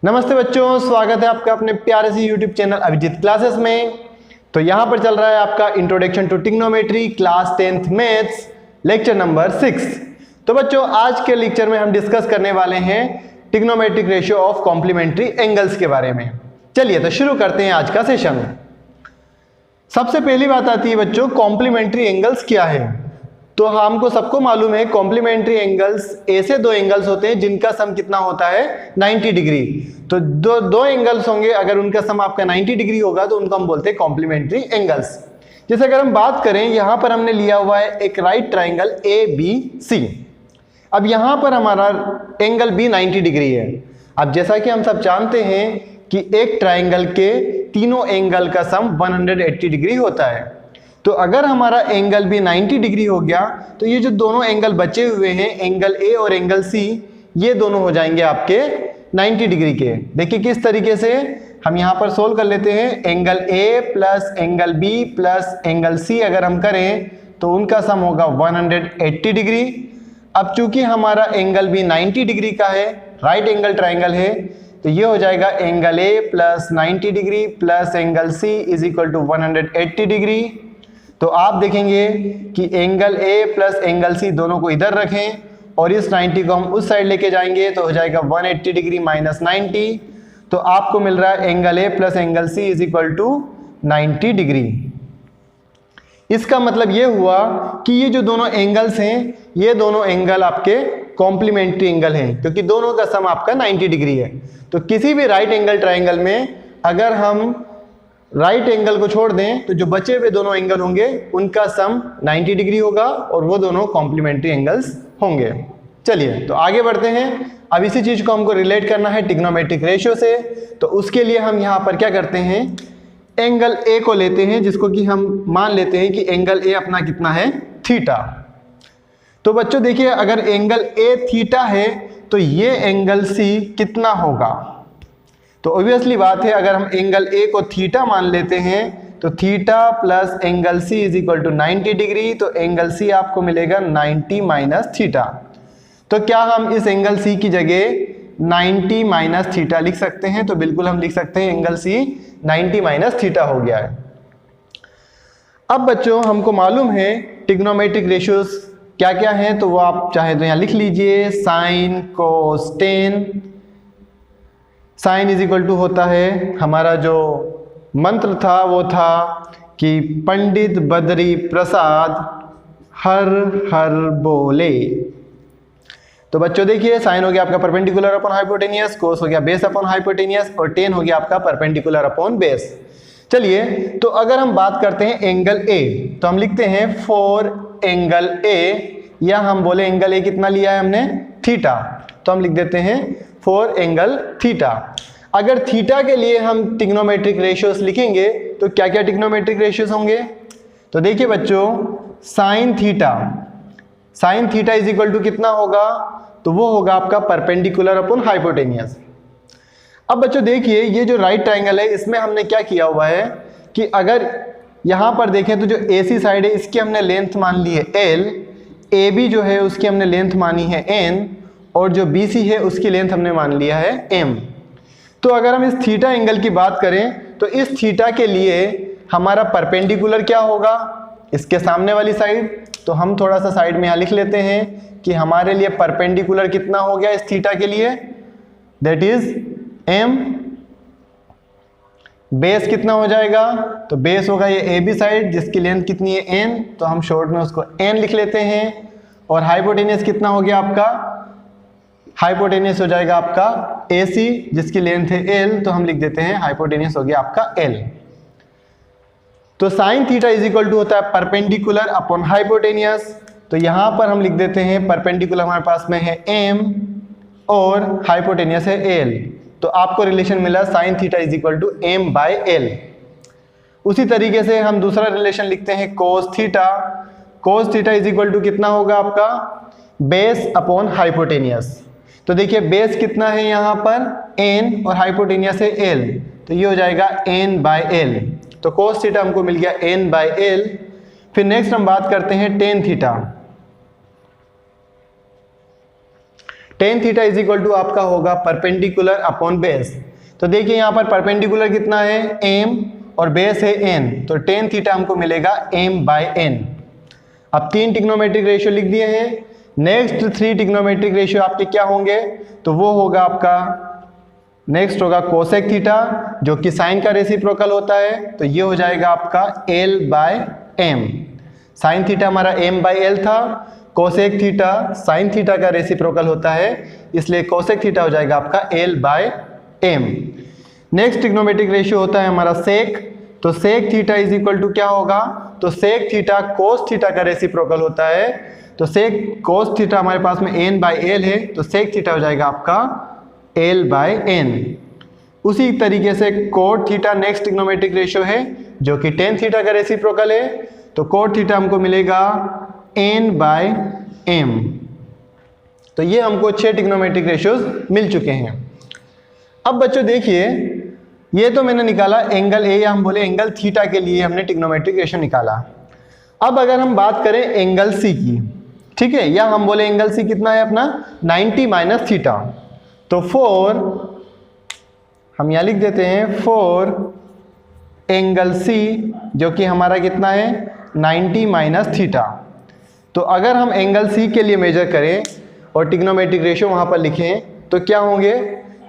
नमस्ते बच्चों, स्वागत है आपका अपने प्यारे से YouTube चैनल अभिजीत क्लासेस में। तो यहाँ पर चल रहा है आपका introduction to trigonometry class 10th maths lecture number 6। तो बच्चों आज के लेक्चर में हम डिस्कस करने वाले हैं trigonometric ratio of complementary angles के बारे में। चलिए तो शुरू करते हैं आज का सेशन। सबसे पहली बात आती है बच्चों, कॉम्प्लीमेंट्री एंगल्स क्या है। तो हमको सबको मालूम है कॉम्प्लीमेंट्री एंगल्स ऐसे दो एंगल्स होते हैं जिनका सम कितना होता है 90 डिग्री। तो दो एंगल्स होंगे, अगर उनका सम आपका 90 डिग्री होगा तो उनको हम बोलते हैं कॉम्प्लीमेंट्री एंगल्स। जैसे अगर हम बात करें, यहां पर हमने लिया हुआ है एक राइट ट्राइंगल ABC। अब यहां पर हमारा एंगल भी 90 डिग्री है। अब जैसा कि हम सब जानते हैं कि एक ट्राइंगल के तीनों एंगल का सम 180 डिग्री होता है। तो अगर हमारा एंगल भी 90 डिग्री हो गया तो ये जो दोनों एंगल बचे हुए हैं, एंगल A और एंगल C, ये दोनों हो जाएंगे आपके 90 डिग्री के। देखिए किस तरीके से हम यहाँ पर सोल्व कर लेते हैं। Angle A plus angle B plus angle C अगर हम करें तो उनका सम होगा 180 डिग्री। अब चूंकि हमारा एंगल भी 90 डिग्री का है, राइट एंगल ट्राइंगल है, तो ये हो जाएगा एंगल A प्लस 90 डिग्री plus angle C is equal to 180 degree. तो आप देखेंगे कि angle A plus angle C दोनों को इधर रखें और इस 90 को हम उस साइड लेके जाएंगे तो हो जाएगा 180 डिग्री माइनस 90। तो आपको मिल रहा है angle A plus angle C is equal to 90 degree. इसका मतलब ये हुआ कि ये जो दोनों एंगल्स हैं, ये दोनों एंगल आपके कॉम्प्लीमेंट्री एंगल हैं, क्योंकि दोनों का सम आपका 90 डिग्री है। तो किसी भी राइट एंगल ट्राइंगल में अगर हम राइट एंगल को छोड़ दें तो जो बचे हुए दोनों एंगल होंगे उनका सम 90 डिग्री होगा और वो दोनों कॉम्प्लीमेंट्री एंगल्स होंगे। चलिए तो आगे बढ़ते हैं। अब इसी चीज को हमको रिलेट करना है ट्रिग्नोमेट्रिक रेशियो से। तो उसके लिए हम यहाँ पर क्या करते हैं, एंगल A को लेते हैं, जिसको कि हम मान लेते हैं कि एंगल A अपना कितना है, थीटा। तो बच्चों देखिए, अगर एंगल A थीटा है तो ये एंगल C कितना होगा। तो ऑब्वियसली बात है, अगर हम एंगल A को थीटा मान लेते हैं तो theta plus angle C is equal to 90 degree. तो एंगल C आपको मिलेगा 90 माइनस थीटा। तो क्या हम इस एंगल C की जगह 90 माइनस थीटा लिख सकते हैं? तो बिल्कुल हम लिख सकते हैं, एंगल C 90 माइनस थीटा हो गया है। अब बच्चों हमको मालूम है ट्रिग्नोमेट्रिक रेशियोज क्या क्या है, तो वो आप चाहे तो यहाँ लिख लीजिए। Sine cos tan, sine is equal to होता है, हमारा जो मंत्र था वो था कि पंडित बद्री प्रसाद हर हर बोले। तो बच्चों देखिए, साइन हो गया आपका परपेंडिकुलर अपॉन हाइपोटेनियस, कोस हो गया बेस अपॉन हाइपोटेनियस और टेन हो गया आपका परपेंडिकुलर अपॉन बेस। चलिए तो अगर हम बात करते हैं एंगल A, तो हम लिखते हैं फॉर एंगल A, या हम बोले एंगल A कितना लिया है हमने, थीटा, तो हम लिख देते हैं फॉर एंगल थीटा। अगर थीटा के लिए हम ट्रिग्नोमेट्रिक रेशियोज लिखेंगे तो क्या क्या ट्रिग्नोमेट्रिक रेशियोज होंगे। तो देखिए बच्चों, sine theta is equal to कितना होगा, तो वो होगा आपका परपेंडिकुलर अपॉन हाइपोटेनियस। अब बच्चों देखिए, ये जो राइट ट्राइंगल है इसमें हमने क्या किया हुआ है कि अगर यहां पर देखें तो जो AC साइड है इसकी हमने लेंथ मान ली है L, AB जो है उसकी हमने लेंथ मानी है N, और जो BC है उसकी लेंथ हमने मान लिया है M। तो अगर हम इस थीटा एंगल की बात करें तो इस थीटा के लिए हमारा परपेंडिकुलर क्या होगा, इसके सामने वाली साइड। तो हम थोड़ा सा साइड में यहाँ लिख लेते हैं कि हमारे लिए परपेंडिकुलर कितना हो गया इस थीटा के लिए, दैट इज M। बेस कितना हो जाएगा, तो बेस होगा ये AB साइड जिसकी लेंथ कितनी है N, तो हम शॉर्ट में उसको N लिख लेते हैं। और हाइपोटेनियस कितना हो गया आपका, हाइपोटेनियस हो जाएगा आपका AC जिसकी लेंथ है L, तो हम लिख देते हैं हाइपोटेनियस हो गया आपका L। तो sine theta is equal to होता है परपेंडिकुलर अपॉन हाइपोटेनियस। तो यहां पर हम लिख देते हैं परपेंडिकुलर हमारे पास में है M और हाइपोटेनियस है L। तो आपको रिलेशन मिला sine theta is equal to M by L। उसी तरीके से हम दूसरा रिलेशन लिखते हैं cos theta is equal to कितना होगा आपका, बेस अपॉन हाइपोटेनियस। तो देखिए बेस कितना है यहाँ पर N और हाइपोटेनियस है L, तो ये हो जाएगा N बाय L। तो कोस थीटा हमको मिल गया N बाय L। फिर नेक्स्ट हम बात करते हैं tan tan theta is equal to आपका होगा परपेंडिकुलर अपॉन बेस। तो देखिए यहाँ पर परपेंडिकुलर कितना है m और बेस है n, तो टेन थीटा हमको मिलेगा m/n। अब 3 ट्रिग्नोमेट्रिक रेशियो लिख दिए हैं। नेक्स्ट 3 ट्रिग्नोमेट्रिक रेशियो आपके क्या होंगे, तो वो होगा आपका नेक्स्ट होगा कोसेक थीटा जो कि साइन का रेसिप्रोकल होता है, तो ये हो जाएगा आपका l/m। साइन थीटा हमारा m/l था, कोसेक थीटा साइन थीटा का रेसिप्रोकल होता है, इसलिए कोसेक थीटा हो जाएगा आपका l/m। नेक्स्ट ट्रिग्नोमेट्रिक रेशियो होता है हमारा सेक, तो sec theta is equal to क्या होगा, तो सेक थीटा कोस थीटा का रेसिप्रोकल होता है, तो सेक कोस थीटा हमारे पास में n/l है, तो सेक थीटा हो जाएगा आपका l/n। उसी तरीके से cot theta next trigonometric ratio है जो कि टेन थीटा का रेसिप्रोकल है, तो कोट थीटा हमको मिलेगा n/m। तो ये हमको 6 ट्रिग्नोमेट्रिक रेशियोज मिल चुके हैं। अब बच्चों देखिए, ये तो मैंने निकाला एंगल ए या हम बोले एंगल थीटा के लिए हमने ट्रिग्नोमेट्रिक रेशियो निकाला। अब अगर हम बात करें एंगल सी की, ठीक है, या हम बोले एंगल सी कितना है अपना 90 माइनस थीटा, तो 4 हम यहाँ लिख देते हैं 4 एंगल सी जो कि हमारा कितना है 90 माइनस थीटा। तो अगर हम एंगल सी के लिए मेजर करें और ट्रिग्नोमेट्रिक रेशियो वहाँ पर लिखें तो क्या होंगे,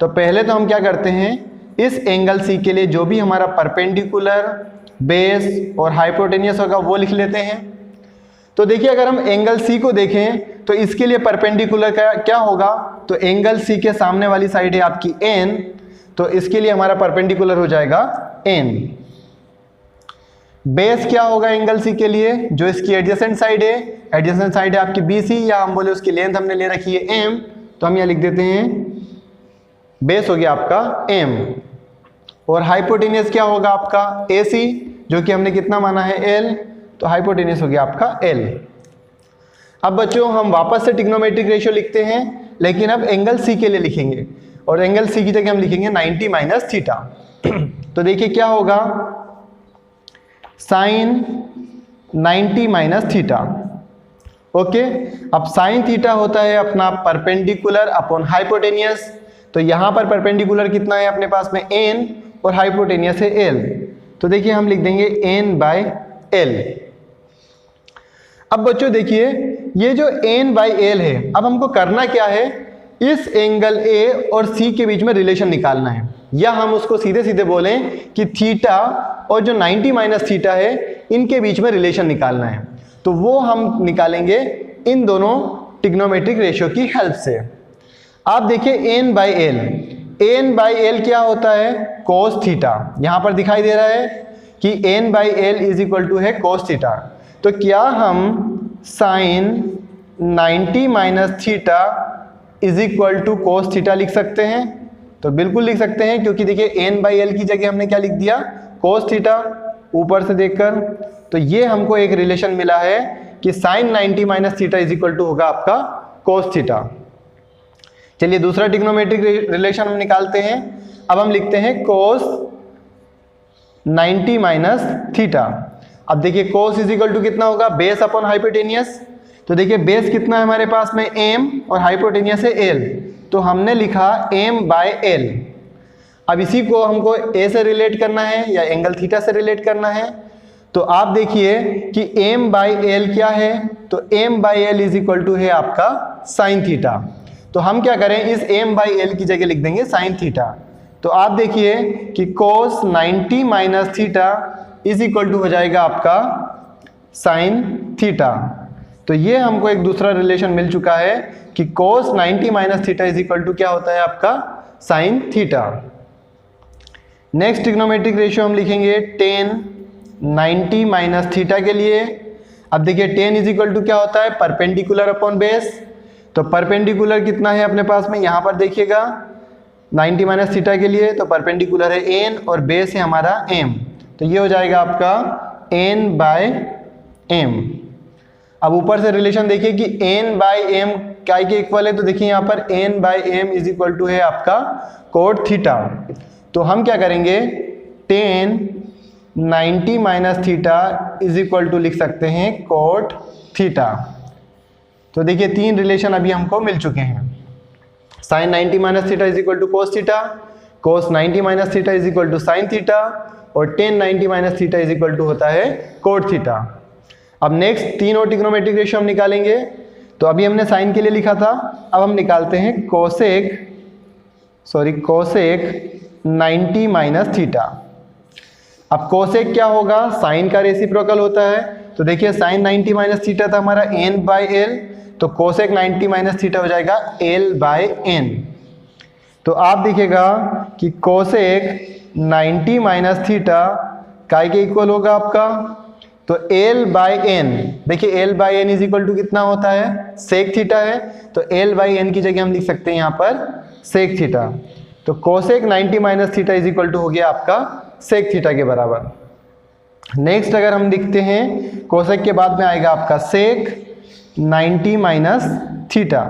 तो पहले तो हम क्या करते हैं, इस एंगल सी के लिए जो भी हमारा परपेंडिकुलर बेस और हाइपोटेनियस होगा वो लिख लेते हैं। तो देखिए अगर हम एंगल सी को देखें तो इसके लिए परपेंडिकुलर का क्या होगा, तो एंगल सी के सामने वाली साइड है आपकी n, तो इसके लिए हमारा परपेंडिकुलर हो जाएगा n। बेस क्या होगा एंगल सी के लिए, जो इसकी एडजेसेंट साइड है, एडजेसेंट साइड है आपकी BC, या हम बोले उसकी लेंथ हमने ले रखी है m, तो हम यहाँ लिख देते हैं बेस हो गया आपका m। और हाइपोटेनियस क्या होगा आपका AC, जो कि हमने कितना माना है l, तो हाइपोटेनियस हो गया आपका l। अब बच्चों हम वापस से ट्रिग्नोमेट्रिक रेशियो लिखते हैं, लेकिन अब एंगल सी के लिए लिखेंगे, और एंगल सी की जगह हम लिखेंगे 90 माइनस थीटा। तो देखिए क्या होगा, साइन 90 माइनस थीटा। ओके, अब साइन थीटा होता है अपना परपेंडिकुलर अपॉन हाइपोटेनियस, तो यहाँ पर परपेंडिकुलर कितना है अपने पास में n और हाइपोटेनियस है l, तो देखिए हम लिख देंगे n/l। अब बच्चों देखिए ये जो n/l है, अब हमको करना क्या है, इस एंगल A और C के बीच में रिलेशन निकालना है, या हम उसको सीधे सीधे बोलें कि थीटा और जो 90 माइनस थीटा है इनके बीच में रिलेशन निकालना है। तो वो हम निकालेंगे इन दोनों ट्रिग्नोमेट्रिक रेशियो की हेल्प से। आप देखिए n/l क्या होता है, कोस थीटा, यहाँ पर दिखाई दे रहा है कि n/l इज इक्वल टू है कोस थीटा। तो क्या हम sine 90 minus theta is equal to cos theta लिख सकते हैं, तो बिल्कुल लिख सकते हैं, क्योंकि देखिए n/l की जगह हमने क्या लिख दिया, कोस थीटा, ऊपर से देखकर। तो ये हमको एक रिलेशन मिला है कि sine 90 minus theta is equal to होगा आपका कोस थीटा। चलिए दूसरा ट्रिग्नोमेट्रिक रिलेशन हम निकालते हैं। अब हम लिखते हैं कोस 90 माइनस थीटा। अब देखिए कोस इज इक्वल टू कितना होगा, बेस अपॉन हाइपोटेनियस। तो देखिए बेस कितना है हमारे पास में m और हाइपोटेनियस है l, तो हमने लिखा m/l। अब इसी को हमको a से रिलेट करना है या एंगल थीटा से रिलेट करना है, तो आप देखिए कि m/l क्या है, तो m/l इज इक्वल टू है आपका साइन थीटा। तो हम क्या करें, इस m/l की जगह लिख देंगे साइन थीटा। तो आप देखिए कि cos 90 minus theta is equal to हो जाएगा आपका साइन थीटा। तो ये हमको एक दूसरा रिलेशन मिल चुका है कि cos 90 minus theta is equal to क्या होता है आपका sine theta. Next trigonometric ratio हम लिखेंगे tan 90 माइनस थीटा के लिए। अब देखिए tan इज इक्वल टू क्या होता है, परपेंडिकुलर अपॉन बेस। तो परपेंडिकुलर कितना है अपने पास में, यहाँ पर देखिएगा 90 माइनस थीटा के लिए, तो परपेंडिकुलर है n और बेस है हमारा m, तो ये हो जाएगा आपका n/m। अब ऊपर से रिलेशन देखिए कि n/m काय के इक्वल है, तो देखिए यहाँ पर n/m इज इक्वल टू है आपका कोट थीटा। तो हम क्या करेंगे, tan 90 minus theta is equal to लिख सकते हैं कोट थीटा। तो देखिए 3 रिलेशन अभी हमको मिल चुके हैं। Sine 90 minus theta is equal to cos theta, cos 90 minus theta is equal to sine theta, और tan 90 minus theta is equal to होता है कोट थीटा। अब नेक्स्ट तीन और ट्रिग्नोमेट्रिक रेशियो हम निकालेंगे। तो अभी हमने साइन के लिए लिखा था, अब हम निकालते हैं कोसेक 90 माइनस थीटा। अब कोसेक क्या होगा, साइन का रेसिप्रोकल होता है। तो देखिए साइन 90 माइनस थीटा था हमारा n/l, तो कोसेक 90 माइनस थीटा हो जाएगा l/n। तो आप देखिएगा कि कोसेक 90 माइनस थीटा काय के इक्वल होगा आपका, तो l/n, देखिए l/n इज इक्वल टू कितना होता है, सेक थीटा है, तो l/n की जगह हम लिख सकते हैं यहाँ पर सेक थीटा। तो cosec 90 minus theta is equal to हो गया आपका सेक थीटा के बराबर। नेक्स्ट अगर हम लिखते हैं कोसेक के बाद में आएगा आपका सेक 90 माइनस थीटा।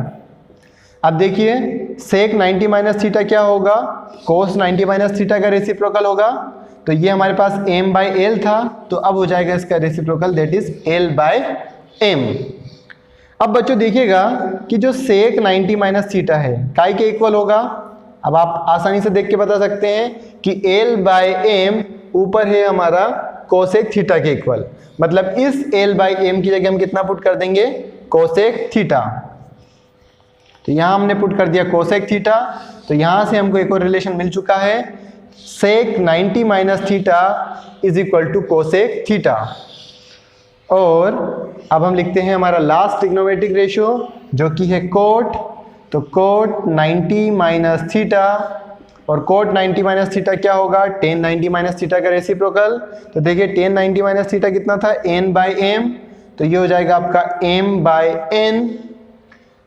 अब देखिए सेक 90 माइनस थीटा क्या होगा, कोस 90 माइनस थीटा का रेसिप्रोकल होगा। तो ये हमारे पास m/l था, तो अब हो जाएगा इसका रेसिप्रोकल, दैट इज l/m। अब बच्चों देखिएगा कि जो सेक 90 माइनस थीटा है काय के इक्वल होगा। अब आप आसानी से देख के बता सकते हैं कि l/m ऊपर है हमारा कोसेक थीटा के इक्वल, मतलब इस l/m की जगह हम कितना पुट कर देंगे, कोसेक थीटा। तो यहां हमने पुट कर दिया कोसेक थीटा। तो यहां से हमको एक और रिलेशन मिल चुका है, sec 90 minus theta is equal to cosec theta. और अब हम लिखते हैं हमारा लास्ट ट्रिग्नोमेट्रिक रेशियो जो कि है कोट। तो कोट 90 माइनस थीटा, और कोट 90 माइनस थीटा क्या होगा, टेन 90 माइनस थीटा का रेसिप्रोकल। तो देखिए टेन 90 माइनस थीटा कितना था, n/m, तो ये हो जाएगा आपका m/n।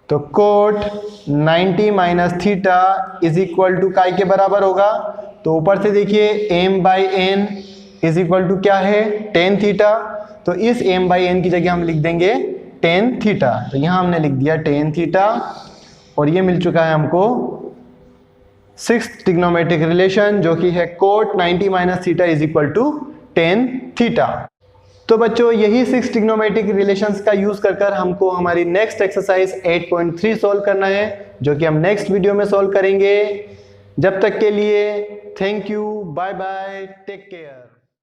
तो cot 90 minus theta is equal to काय के बराबर होगा, तो ऊपर से देखिए m/n इज इक्वल टू क्या है, टेन थीटा। तो इस m/n की जगह हम लिख देंगे टेन थीटा। तो यहाँ हमने लिख दिया टेन थीटा, और ये मिल चुका है हमको सिक्स्थ ट्रिग्नोमेट्रिक रिलेशन जो कि है cot 90 minus theta is equal to tan theta. तो बच्चों यही सिक्स ट्रिग्नोमेट्रिक रिलेशंस का यूज कर हमको हमारी नेक्स्ट एक्सरसाइज 8.3 सॉल्व करना है, जो कि हम नेक्स्ट वीडियो में सॉल्व करेंगे। जब तक के लिए thank you, bye bye, take care.